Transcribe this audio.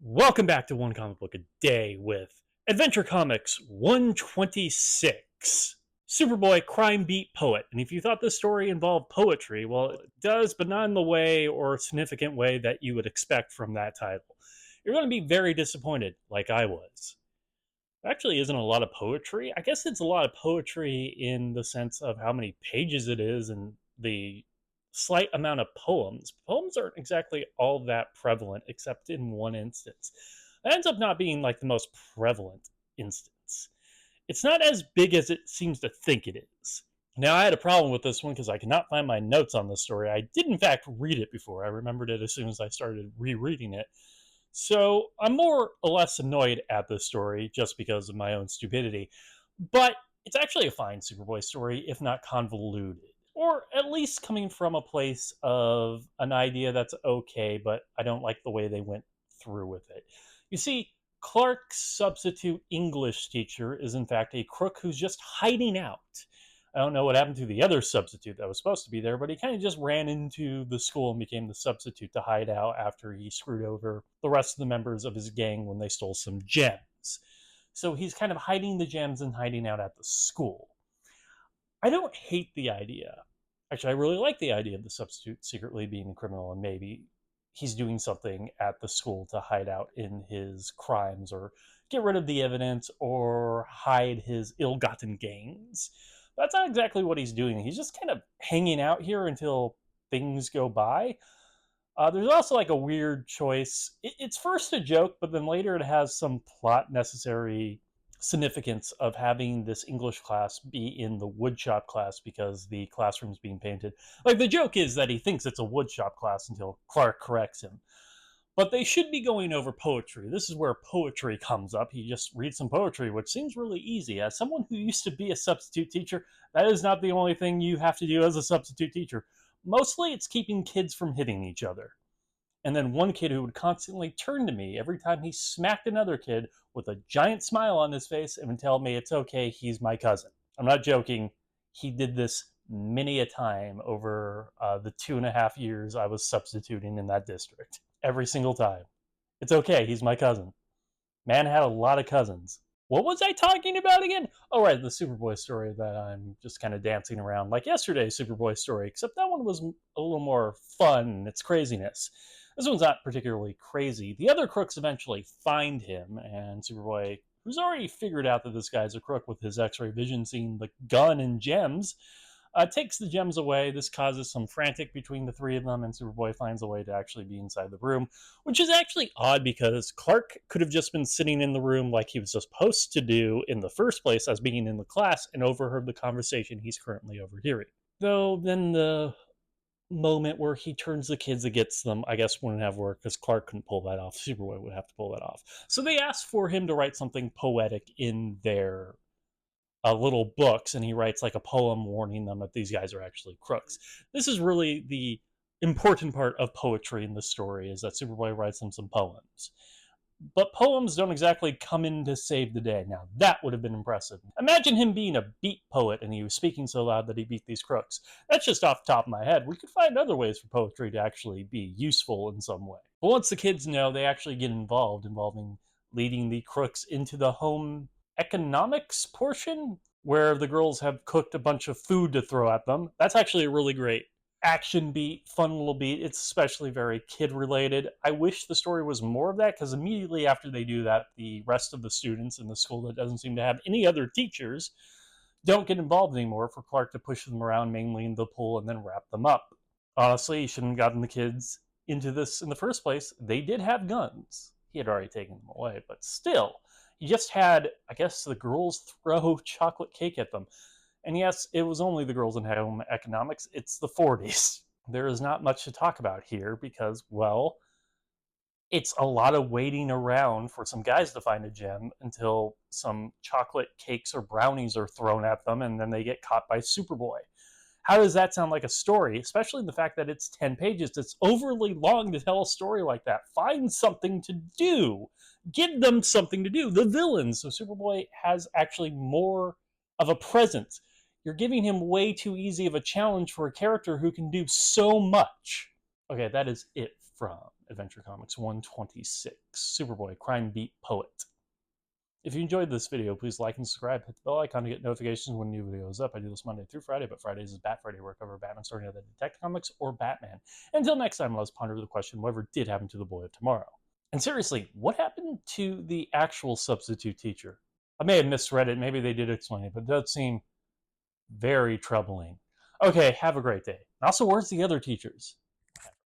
Welcome back to One Comic Book a Day with Adventure Comics 126. Superboy Crime Beat Poet. And if you thought this story involved poetry, well, it does, but not in the way or significant way that you would expect from that title. You're going to be very disappointed, like I was. There actually isn't a lot of poetry. I guess it's a lot of poetry in the sense of how many pages it is and the slight amount of poems. Poems aren't exactly all that prevalent, except in one instance. That ends up not being like the most prevalent instance. It's not as big as it seems to think it is. Now, I had a problem with this one because I could not find my notes on this story. I did, in fact, read it before. I remembered it as soon as I started rereading it. So I'm more or less annoyed at this story just because of my own stupidity. But it's actually a fine Superboy story, if not convoluted. Or at least coming from a place of an idea that's okay, but I don't like the way they went through with it. You see, Clark's substitute English teacher is in fact a crook who's just hiding out. I don't know what happened to the other substitute that was supposed to be there, but he kind of just ran into the school and became the substitute to hide out after he screwed over the rest of the members of his gang when they stole some gems. So he's kind of hiding the gems and hiding out at the school. I don't hate the idea. Actually, I really like the idea of the substitute secretly being a criminal and maybe he's doing something at the school to hide out in his crimes or get rid of the evidence or hide his ill-gotten gains. That's not exactly what he's doing. He's just kind of hanging out here until things go by. There's also like a weird choice. It's first a joke, but then later it has some plot necessary significance of having this English class be in the woodshop class because the classroom's being painted. Like the joke is that he thinks it's a woodshop class until Clark corrects him. But they should be going over poetry. This is where poetry comes up. He just reads some poetry, which seems really easy. As someone who used to be a substitute teacher, that is not the only thing you have to do as a substitute teacher. Mostly it's keeping kids from hitting each other. And then one kid who would constantly turn to me every time he smacked another kid with a giant smile on his face and would tell me it's okay, he's my cousin. I'm not joking. He did this many a time over the 2.5 years I was substituting in that district. Every single time. It's okay, he's my cousin. Man had a lot of cousins. What was I talking about again? Oh, right, the Superboy story that I'm just kind of dancing around like yesterday's Superboy story, except that one was a little more fun. It's craziness. This one's not particularly crazy. The other crooks eventually find him, and Superboy, who's already figured out that this guy's a crook with his X-ray vision, seeing the gun and gems, takes the gems away. This causes some frantic between the three of them, and Superboy finds a way to actually be inside the room, which is actually odd because Clark could have just been sitting in the room like he was supposed to do in the first place as being in the class and overheard the conversation he's currently overhearing. Though then the moment where he turns the kids against them, I guess wouldn't have worked because Clark couldn't pull that off. Superboy would have to pull that off. So they asked for him to write something poetic in their little books, and he writes like a poem warning them that these guys are actually crooks. This is really the important part of poetry in the story, is that Superboy writes them some poems. But poems don't exactly come in to save the day. Now, that would have been impressive. Imagine him being a beat poet and he was speaking so loud that he beat these crooks. That's just off the top of my head. We could find other ways for poetry to actually be useful in some way. But once the kids know, they actually get involved, involving leading the crooks into the home economics portion, where the girls have cooked a bunch of food to throw at them. That's actually a really great action beat, fun little beat. It's especially very kid related. I wish the story was more of that, because immediately after they do that, the rest of the students in the school that doesn't seem to have any other teachers don't get involved anymore for Clark to push them around mainly in the pool and then wrap them up. Honestly, he shouldn't have gotten the kids into this in the first place. They did have guns. He had already taken them away, but still, he just had, I guess, the girls throw chocolate cake at them. And yes, it was only the girls in home economics. It's the 40s. There is not much to talk about here because, well, it's a lot of waiting around for some guys to find a gem until some chocolate cakes or brownies are thrown at them and then they get caught by Superboy. How does that sound like a story? Especially the fact that it's 10 pages. It's overly long to tell a story like that. Find something to do. Give them something to do. The villains. So Superboy has actually more of a presence. You're giving him way too easy of a challenge for a character who can do so much. Okay, that is it from Adventure Comics 126, Superboy, Crime Beat Poet. If you enjoyed this video, please like and subscribe. Hit the bell icon to get notifications when a new video is up. I do this Monday through Friday, but Fridays is Bat Friday, where I cover Batman starting out the Detective Comics or Batman. Until next time, let's ponder the question, whatever did happen to the boy of tomorrow? And seriously, what happened to the actual substitute teacher? I may have misread it. Maybe they did explain it, but it does seem very troubling. Okay, have a great day. Also, where's the other teachers?